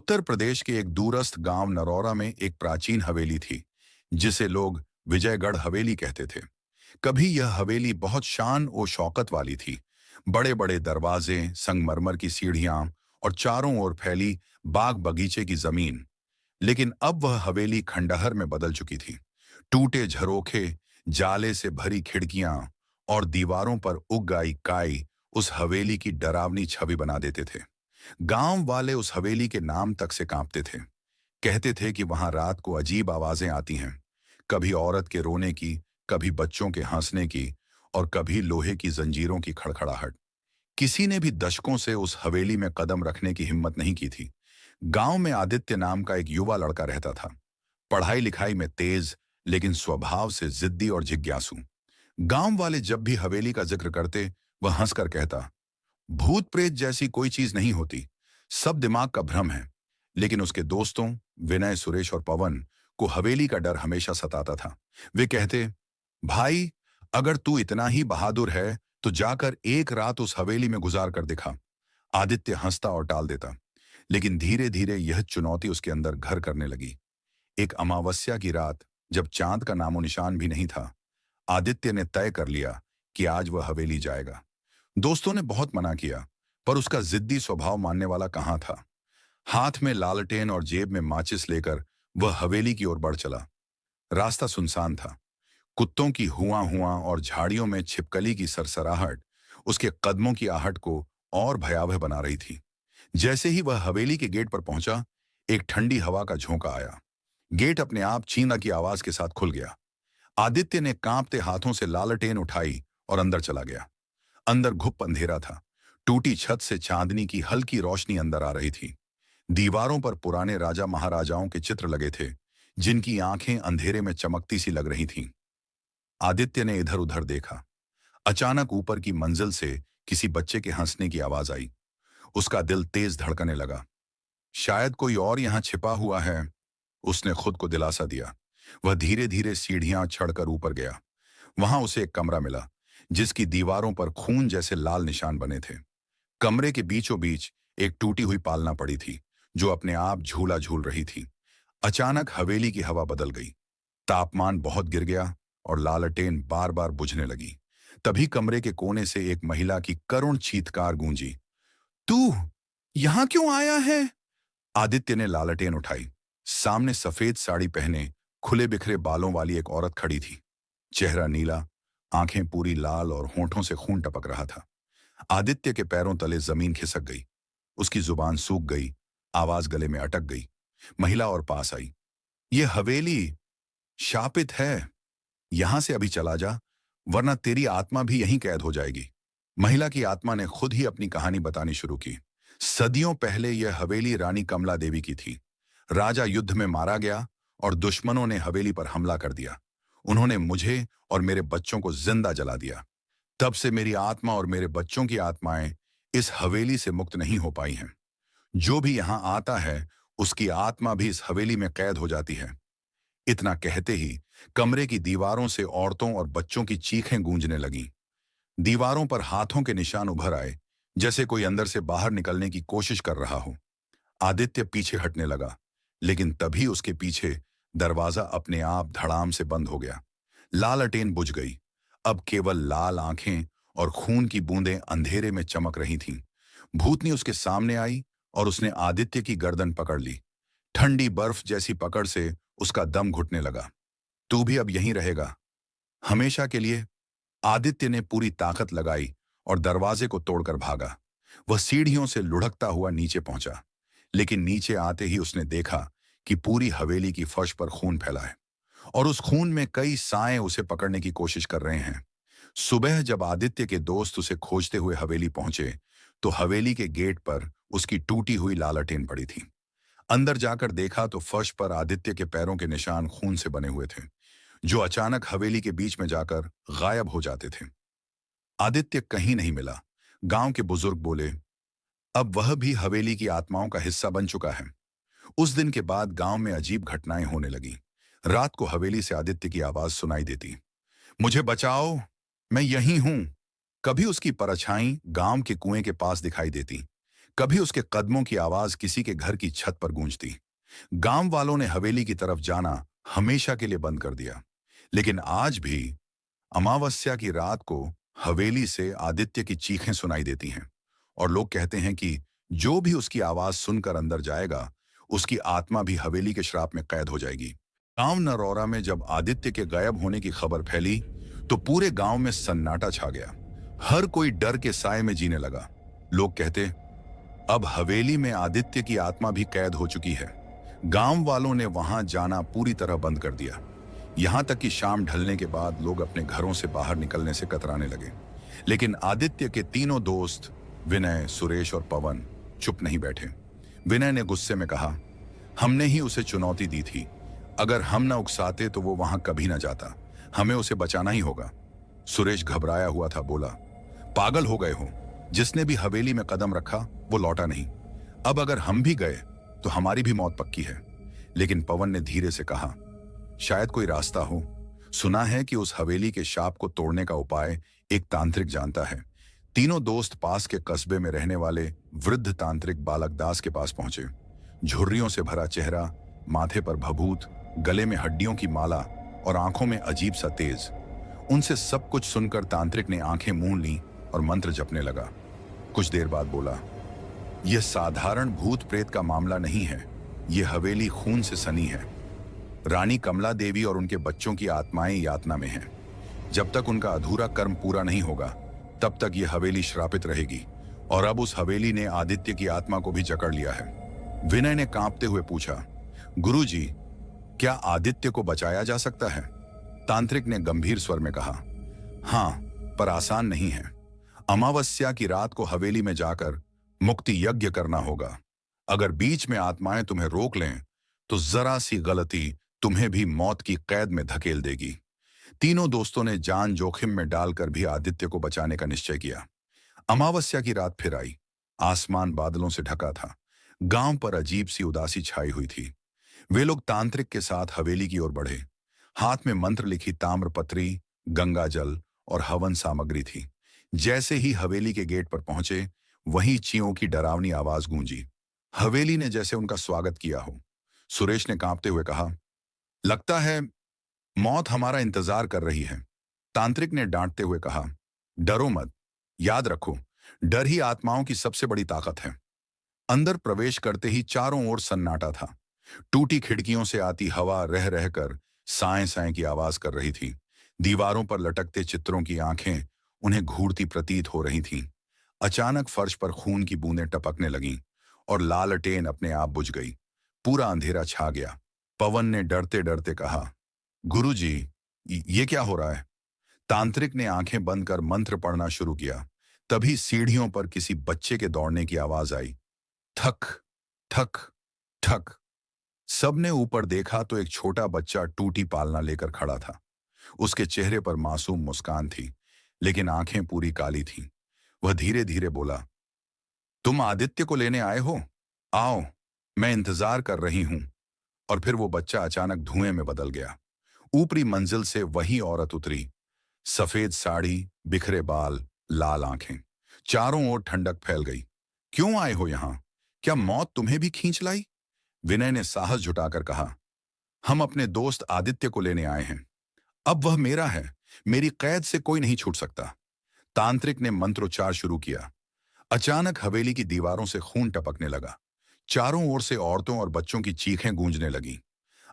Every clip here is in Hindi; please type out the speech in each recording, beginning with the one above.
उत्तर प्रदेश के एक दूरस्थ गांव नरौरा में एक प्राचीन हवेली थी जिसे लोग विजयगढ़ हवेली कहते थे। कभी यह हवेली बहुत शान और शौकत वाली थी। बड़े बड़े दरवाजे, संगमरमर की सीढ़ियां और चारों ओर फैली बाग बगीचे की जमीन। लेकिन अब वह हवेली खंडहर में बदल चुकी थी। टूटे झरोखे, जाले से भरी खिड़कियां और दीवारों पर उग आई काई उस हवेली की डरावनी छवि बना देते थे। गांव वाले उस हवेली के नाम तक से कांपते थे। कहते थे कि वहां रात को अजीब आवाजें आती हैं, कभी औरत के रोने की, कभी बच्चों के हंसने की और कभी लोहे की जंजीरों की खड़खड़ाहट। किसी ने भी दशकों से उस हवेली में कदम रखने की हिम्मत नहीं की थी। गांव में आदित्य नाम का एक युवा लड़का रहता था। पढ़ाई लिखाई में तेज, लेकिन स्वभाव से जिद्दी और जिज्ञासु। गांव वाले जब भी हवेली का जिक्र करते, वह हंसकर कहता, भूत प्रेत जैसी कोई चीज नहीं होती, सब दिमाग का भ्रम है। लेकिन उसके दोस्तों विनय, सुरेश और पवन को हवेली का डर हमेशा सताता था। वे कहते, भाई, अगर तू इतना ही बहादुर है तो जाकर एक रात उस हवेली में गुजार कर दिखा। आदित्य हंसता और टाल देता, लेकिन धीरे धीरे यह चुनौती उसके अंदर घर करने लगी। एक अमावस्या की रात, जब चांद का नामो निशान भी नहीं था, आदित्य ने तय कर लिया कि आज वह हवेली जाएगा। दोस्तों ने बहुत मना किया, पर उसका जिद्दी स्वभाव मानने वाला कहाँ था। हाथ में लालटेन और जेब में माचिस लेकर वह हवेली की ओर बढ़ चला। रास्ता सुनसान था। कुत्तों की हुआ हुआ और झाड़ियों में छिपकली की सरसराहट उसके कदमों की आहट को और भयावह बना रही थी। जैसे ही वह हवेली के गेट पर पहुंचा, एक ठंडी हवा का झोंका आया। गेट अपने आप चीना की आवाज के साथ खुल गया। आदित्य ने कांपते हाथों से लालटेन उठाई और अंदर चला गया। अंदर घुप अंधेरा था। टूटी छत से चांदनी की हल्की रोशनी अंदर आ रही थी। दीवारों पर पुराने राजा महाराजाओं के चित्र लगे थे, जिनकी आंखें अंधेरे में चमकती सी लग रही थीं। आदित्य ने इधर उधर देखा। अचानक ऊपर की मंजिल से किसी बच्चे के हंसने की आवाज आई। उसका दिल तेज धड़कने लगा। शायद कोई और यहां छिपा हुआ है, उसने खुद को दिलासा दिया। वह धीरे धीरे सीढ़ियां चढ़कर ऊपर गया। वहां उसे एक कमरा मिला, जिसकी दीवारों पर खून जैसे लाल निशान बने थे। कमरे के बीचों बीच एक टूटी हुई पालना पड़ी थी, जो अपने आप झूला झूल रही थी। अचानक हवेली की हवा बदल गई। तापमान बहुत गिर गया और लालटेन बार बार बुझने लगी। तभी कमरे के कोने से एक महिला की करुण चीत्कार गूंजी। तू यहां क्यों आया है? आदित्य ने लालटेन उठाई। सामने सफेद साड़ी पहने, खुले बिखरे बालों वाली एक औरत खड़ी थी। चेहरा नीला, आंखें पूरी लाल और होंठों से खून टपक रहा था। आदित्य के पैरों तले जमीन खिसक गई। उसकी जुबान सूख गई, आवाज गले में अटक गई। महिला और पास आई। ये हवेली शापित है, यहां से अभी चला जा, वरना तेरी आत्मा भी यहीं कैद हो जाएगी। महिला की आत्मा ने खुद ही अपनी कहानी बतानी शुरू की। सदियों पहले यह हवेली रानी कमला देवी की थी। राजा युद्ध में मारा गया और दुश्मनों ने हवेली पर हमला कर दिया। उन्होंने मुझे और मेरे बच्चों को जिंदा जला दिया। तब से मेरी आत्मा और मेरे बच्चों की आत्माएं इस हवेली से मुक्त नहीं हो पाई हैं। जो भी यहां आता है, उसकी आत्मा भी इस हवेली में कैद हो जाती है। इतना कहते ही कमरे की दीवारों से औरतों और बच्चों की चीखें गूंजने लगीं। दीवारों पर हाथों के निशान उभर आए, जैसे कोई अंदर से बाहर निकलने की कोशिश कर रहा हो। आदित्य पीछे हटने लगा, लेकिन तभी उसके पीछे दरवाजा अपने आप धड़ाम से बंद हो गया। लालटेन बुझ गई। अब केवल लाल आंखें और खून की बूंदें अंधेरे में चमक रही थीं। भूतनी उसके सामने आई और उसने आदित्य की गर्दन पकड़ ली। ठंडी बर्फ जैसी पकड़ से उसका दम घुटने लगा। तू भी अब यहीं रहेगा, हमेशा के लिए। आदित्य ने पूरी ताकत लगाई और दरवाजे को तोड़कर भागा। वह सीढ़ियों से लुढ़कता हुआ नीचे पहुंचा, लेकिन नीचे आते ही उसने देखा कि पूरी हवेली की फर्श पर खून फैला है और उस खून में कई साए उसे पकड़ने की कोशिश कर रहे हैं। सुबह जब आदित्य के दोस्त उसे खोजते हुए हवेली पहुंचे, तो हवेली के गेट पर उसकी टूटी हुई लालटेन पड़ी थी। अंदर जाकर देखा तो फर्श पर आदित्य के पैरों के निशान खून से बने हुए थे, जो अचानक हवेली के बीच में जाकर गायब हो जाते थे। आदित्य कहीं नहीं मिला। गांव के बुजुर्ग बोले, अब वह भी हवेली की आत्माओं का हिस्सा बन चुका है। उस दिन के बाद गांव में अजीब घटनाएं होने लगी। रात को हवेली से आदित्य की आवाज सुनाई देती, मुझे बचाओ, मैं यहीं हूं। कभी उसकी परछाई गांव के कुएं के पास दिखाई देती, कभी उसके कदमों की आवाज किसी के घर की छत पर गूंजती। गांव वालों ने हवेली की तरफ जाना हमेशा के लिए बंद कर दिया। लेकिन आज भी अमावस्या की रात को हवेली से आदित्य की चीखें सुनाई देती हैं और लोग कहते हैं कि जो भी उसकी आवाज सुनकर अंदर जाएगा, उसकी आत्मा भी हवेली के श्राप में कैद हो जाएगी। गांव नरौरा में जब आदित्य के गायब होने की खबर फैली तो पूरे गांव में सन्नाटा छा गया। हर कोई डर के साए में जीने लगा। लोग कहते, अब हवेली में आदित्य की आत्मा भी कैद हो चुकी है। गांव वालों ने वहां जाना पूरी तरह बंद कर दिया। यहां तक कि शाम ढलने के बाद लोग अपने घरों से बाहर निकलने से कतराने लगे। लेकिन आदित्य के तीनों दोस्त विनय, सुरेश और पवन चुप नहीं बैठे। विनय ने गुस्से में कहा, हमने ही उसे चुनौती दी थी। अगर हम न उकसाते तो वो वहां कभी न जाता। हमें उसे बचाना ही होगा। सुरेश घबराया हुआ था, बोला, पागल हो गए हो। जिसने भी हवेली में कदम रखा वो लौटा नहीं। अब अगर हम भी गए तो हमारी भी मौत पक्की है। लेकिन पवन ने धीरे से कहा, शायद कोई रास्ता हो। सुना है कि उस हवेली के शाप को तोड़ने का उपाय एक तांत्रिक जानता है। तीनों दोस्त पास के कस्बे में रहने वाले वृद्ध तांत्रिक बालक दास के पास पहुंचे। झुर्रियों से भरा चेहरा, माथे पर भभूत, गले में हड्डियों की माला और आंखों में अजीब सा तेज। उनसे सब कुछ सुनकर तांत्रिक ने आंखें मूंद लीं और मंत्र जपने लगा। कुछ देर बाद बोला, यह साधारण भूत प्रेत का मामला नहीं है। यह हवेली खून से सनी है। रानी कमला देवी और उनके बच्चों की आत्माएं यातना में हैं। जब तक उनका अधूरा कर्म पूरा नहीं होगा तब तक यह हवेली श्रापित रहेगी। और अब उस हवेली ने आदित्य की आत्मा को भी जकड़ लिया है। विनय ने कांपते हुए पूछा, गुरुजी, क्या आदित्य को बचाया जा सकता है? तांत्रिक ने गंभीर स्वर में कहा, हां, पर आसान नहीं है। अमावस्या की रात को हवेली में जाकर मुक्ति यज्ञ करना होगा। अगर बीच में आत्माएं तुम्हें रोक लें तो जरा सी गलती तुम्हें भी मौत की कैद में धकेल देगी। तीनों दोस्तों ने जान जोखिम में डालकर भी आदित्य को बचाने का निश्चय किया। अमावस्या की रात फिर आई। आसमान बादलों से ढका था। गांव पर अजीब सी उदासी छाई हुई थी। वे लोग तांत्रिक के साथ हवेली की ओर बढ़े। हाथ में मंत्र लिखी ताम्रपत्री, गंगा जल और हवन सामग्री थी। जैसे ही हवेली के गेट पर पहुंचे, वहीं चींयों की डरावनी आवाज गूंजी। हवेली ने जैसे उनका स्वागत किया हो। सुरेश ने कांपते हुए कहा, लगता है मौत हमारा इंतजार कर रही है। तांत्रिक ने डांटते हुए कहा, डरो मत, याद रखो, डर ही आत्माओं की सबसे बड़ी ताकत है। अंदर प्रवेश करते ही चारों ओर सन्नाटा था। टूटी खिड़कियों से आती हवा रह रहकर साएं साएं की आवाज कर रही थी। दीवारों पर लटकते चित्रों की आंखें उन्हें घूरती प्रतीत हो रही थीं। अचानक फर्श पर खून की बूंदें टपकने लगीं और लालटेन अपने आप बुझ गई। पूरा अंधेरा छा गया। पवन ने डरते डरते कहा, गुरुजी, ये क्या हो रहा है? तांत्रिक ने आंखें बंद कर मंत्र पढ़ना शुरू किया। तभी सीढ़ियों पर किसी बच्चे के दौड़ने की आवाज आई। ठक ठक ठक। सबने ऊपर देखा तो एक छोटा बच्चा टूटी पालना लेकर खड़ा था। उसके चेहरे पर मासूम मुस्कान थी, लेकिन आंखें पूरी काली थीं। वह धीरे धीरे बोला, तुम आदित्य को लेने आए हो? आओ, मैं इंतजार कर रही हूं। और फिर वो बच्चा अचानक धुएं में बदल गया। ऊपरी मंजिल से वही औरत उतरी। सफेद साड़ी, बिखरे बाल, लाल आंखें। चारों ओर ठंडक फैल गई। क्यों आए हो यहां? क्या मौत तुम्हें भी खींच लाई? विनय ने साहस जुटाकर कहा, हम अपने दोस्त आदित्य को लेने आए हैं। अब वह मेरा है। मेरी कैद से कोई नहीं छूट सकता। तांत्रिक ने मंत्रोच्चार शुरू किया। अचानक हवेली की दीवारों से खून टपकने लगा। चारों ओर से औरतों और बच्चों की चीखें गूंजने लगीं।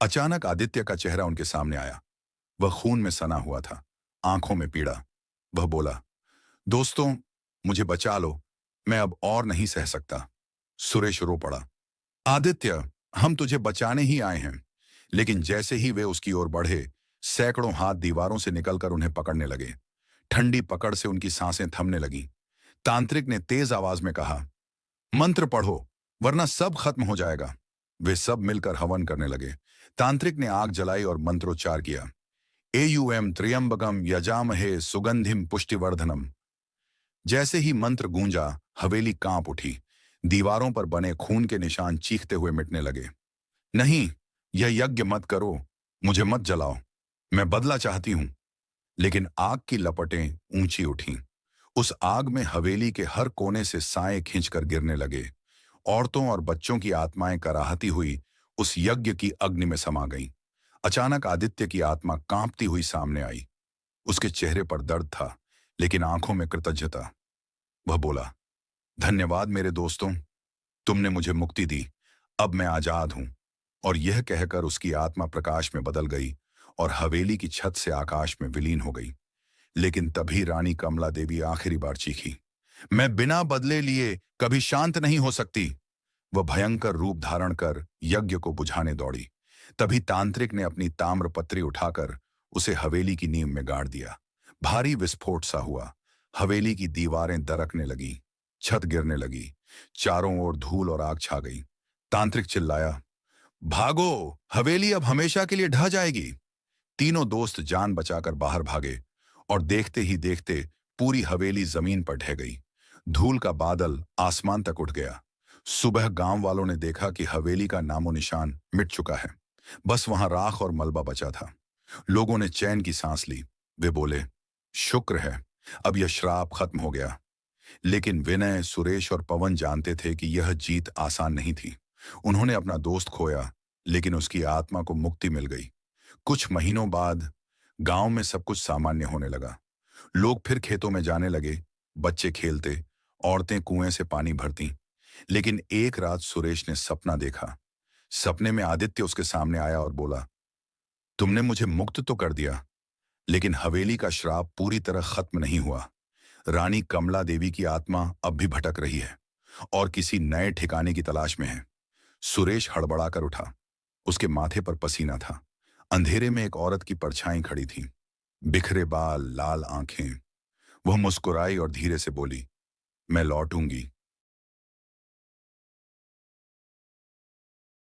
अचानक आदित्य का चेहरा उनके सामने आया। वह खून में सना हुआ था, आंखों में पीड़ा। वह बोला, दोस्तों, मुझे बचा लो, मैं अब और नहीं सह सकता। सुरेश रो पड़ा, आदित्य, हम तुझे बचाने ही आए हैं। लेकिन जैसे ही वे उसकी ओर बढ़े, सैकड़ों हाथ दीवारों से निकलकर उन्हें पकड़ने लगे। ठंडी पकड़ से उनकी सांसें थमने लगीं। तांत्रिक ने तेज आवाज में कहा, मंत्र पढ़ो, वरना सब खत्म हो जाएगा। वे सब मिलकर हवन करने लगे। तांत्रिक ने आग जलाई और मंत्रोच्चार किया, एयूएम त्र्यंबकम यजामहे सुगंधिम पुष्टिवर्धनम। जैसे ही मंत्र गूंजा, हवेली कांप उठी। दीवारों पर बने खून के निशान चीखते हुए मिटने लगे। नहीं, यह यज्ञ मत करो, मुझे मत जलाओ, मैं बदला चाहती हूं। लेकिन आग की लपटें ऊंची उठीं। उस आग में हवेली के हर कोने से साए खींचकर गिरने लगे। औरतों और बच्चों की आत्माएं कराहती हुई उस यज्ञ की अग्नि में समा गईं। अचानक आदित्य की आत्मा कांपती हुई सामने आई। उसके चेहरे पर दर्द था, लेकिन आंखों में कृतज्ञता। वह बोला, धन्यवाद मेरे दोस्तों, तुमने मुझे मुक्ति दी। अब मैं आजाद हूं। और यह कहकर उसकी आत्मा प्रकाश में बदल गई और हवेली की छत से आकाश में विलीन हो गई। लेकिन तभी रानी कमला देवी आखिरी बार चीखी, मैं बिना बदले लिए कभी शांत नहीं हो सकती। वह भयंकर रूप धारण कर यज्ञ को बुझाने दौड़ी। तभी तांत्रिक ने अपनी ताम्रपत्री उठाकर उसे हवेली की नींव में गाड़ दिया। भारी विस्फोट सा हुआ। हवेली की दीवारें दरकने लगी, छत गिरने लगी, चारों ओर धूल और आग छा गई। तांत्रिक चिल्लाया, भागो, हवेली अब हमेशा के लिए ढह जाएगी। तीनों दोस्त जान बचाकर बाहर भागे और देखते ही देखते पूरी हवेली जमीन पर ढह गई। धूल का बादल आसमान तक उठ गया। सुबह गांव वालों ने देखा कि हवेली का नामो निशान मिट चुका है। बस वहां राख और मलबा बचा था। लोगों ने चैन की सांस ली। वे बोले, शुक्र है, अब यह श्राप खत्म हो गया। लेकिन विनय, सुरेश और पवन जानते थे कि यह जीत आसान नहीं थी। उन्होंने अपना दोस्त खोया, लेकिन उसकी आत्मा को मुक्ति मिल गई। कुछ महीनों बाद गांव में सब कुछ सामान्य होने लगा। लोग फिर खेतों में जाने लगे, बच्चे खेलते, औरतें कुएं से पानी भरती। लेकिन एक रात सुरेश ने सपना देखा। सपने में आदित्य उसके सामने आया और बोला, तुमने मुझे मुक्त तो कर दिया, लेकिन हवेली का श्राप पूरी तरह खत्म नहीं हुआ। रानी कमला देवी की आत्मा अब भी भटक रही है और किसी नए ठिकाने की तलाश में है। सुरेश हड़बड़ाकर उठा। उसके माथे पर पसीना था। अंधेरे में एक औरत की परछाई खड़ी थी, बिखरे बाल, लाल आंखें। वह मुस्कुराई और धीरे से बोली, मैं लौटूंगी,